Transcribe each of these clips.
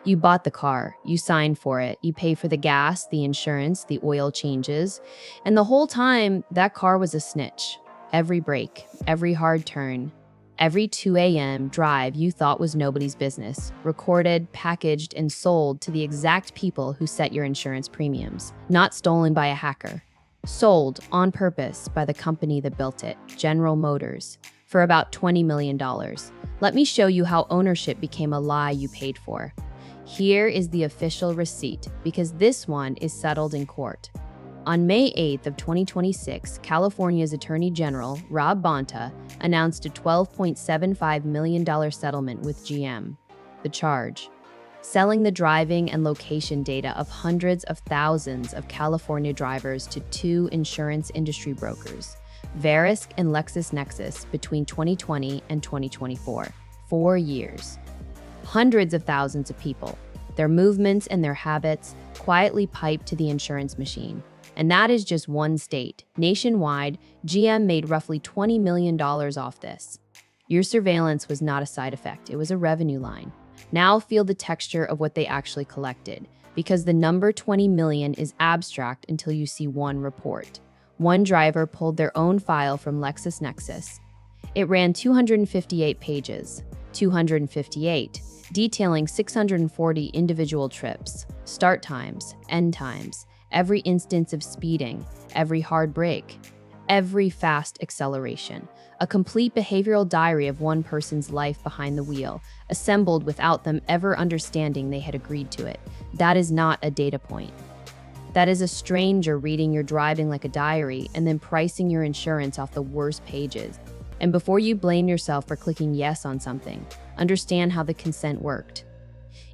You bought the car, you signed for it, you pay for the gas, the insurance, the oil changes, and the whole time, that car was a snitch. Every break, every hard turn, every 2 a.m. drive you thought was nobody's business, recorded, packaged, and sold to the exact people who set your insurance premiums, not stolen by a hacker. Sold on purpose by the company that built it, General Motors, for about $20 million. Let me show you how ownership became a lie you paid for. Here is the official receipt, because this one is settled in court. On May 8th of 2026, California's Attorney General, Rob Bonta, announced a $12.75 million settlement with GM. The charge: selling the driving and location data of hundreds of thousands of California drivers to two insurance industry brokers, Verisk and LexisNexis, between 2020 and 2024. 4 years. Hundreds of thousands of people, their movements and their habits, quietly piped to the insurance machine. And that is just one state. Nationwide, GM made roughly $20 million off this. Your surveillance was not a side effect, it was a revenue line. Now feel the texture of what they actually collected, because the number 20 million is abstract until you see one report. One driver pulled their own file from LexisNexis. It ran 258 pages, 258, detailing 640 individual trips, start times, end times, every instance of speeding, every hard brake, every fast acceleration. A complete behavioral diary of one person's life behind the wheel, assembled without them ever understanding they had agreed to it. That is not a data point. That is a stranger reading your driving like a diary and then pricing your insurance off the worst pages. And before you blame yourself for clicking yes on something, understand how the consent worked.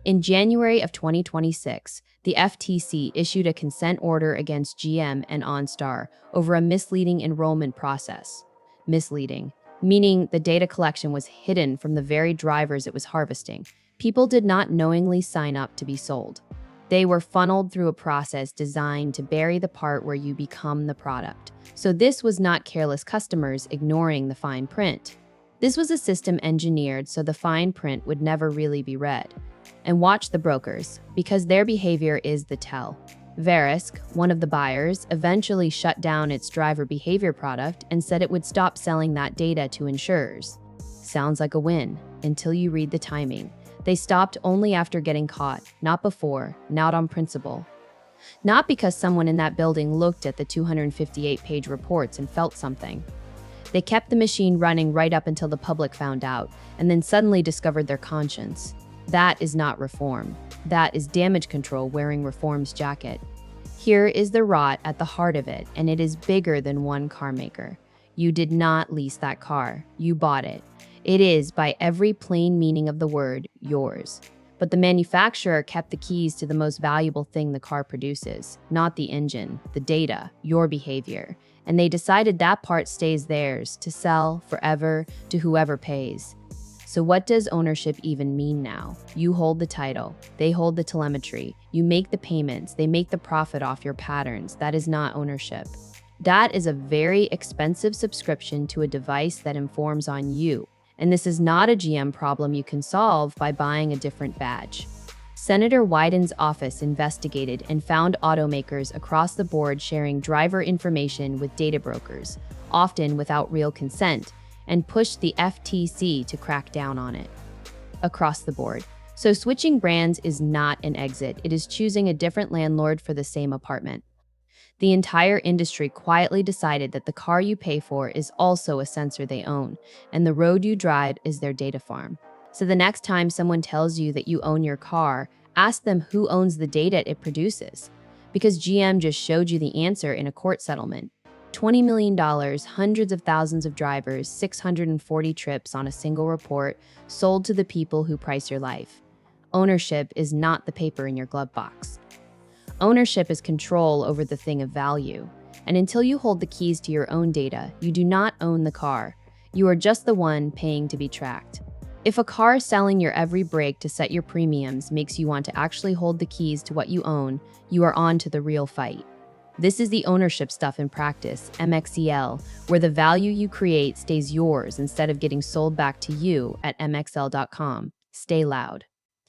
In January of 2026, the FTC issued a consent order against GM and OnStar over a misleading enrollment process. Misleading, meaning the data collection was hidden from the very drivers it was harvesting. People did not knowingly sign up to be sold. They were funneled through a process designed to bury the part where you become the product. So this was not careless customers ignoring the fine print. This was a system engineered so the fine print would never really be read. And watch the brokers, because their behavior is the tell. Verisk, one of the buyers, eventually shut down its driver behavior product and said it would stop selling that data to insurers. Sounds like a win, until you read the timing. They stopped only after getting caught, not before, not on principle. Not because someone in that building looked at the 258-page reports and felt something. They kept the machine running right up until the public found out, and then suddenly discovered their conscience. That is not reform. That is damage control wearing reform's jacket. Here is the rot at the heart of it, and it is bigger than one car maker. You did not lease that car. You bought it. It is, by every plain meaning of the word, yours. But the manufacturer kept the keys to the most valuable thing the car produces, not the engine, the data, your behavior. And they decided that part stays theirs, to sell forever to whoever pays. So what does ownership even mean now? You hold the title, they hold the telemetry, you make the payments, they make the profit off your patterns. That is not ownership. That is a very expensive subscription to a device that informs on you. And this is not a GM problem you can solve by buying a different badge. Senator Wyden's office investigated and found automakers across the board sharing driver information with data brokers, often without real consent, and pushed the FTC to crack down on it. Across the board. So switching brands is not an exit, it is choosing a different landlord for the same apartment. The entire industry quietly decided that the car you pay for is also a sensor they own, and the road you drive is their data farm. So the next time someone tells you that you own your car, ask them who owns the data it produces. Because GM just showed you the answer in a court settlement. $20 million, hundreds of thousands of drivers, 640 trips on a single report, sold to the people who price your life. Ownership is not the paper in your glove box. Ownership is control over the thing of value. And until you hold the keys to your own data, you do not own the car. You are just the one paying to be tracked. If a car selling your every break to set your premiums makes you want to actually hold the keys to what you own, you are on to the real fight. This is the ownership stuff in practice, MXEL, where the value you create stays yours instead of getting sold back to you at mxl.com. Stay loud.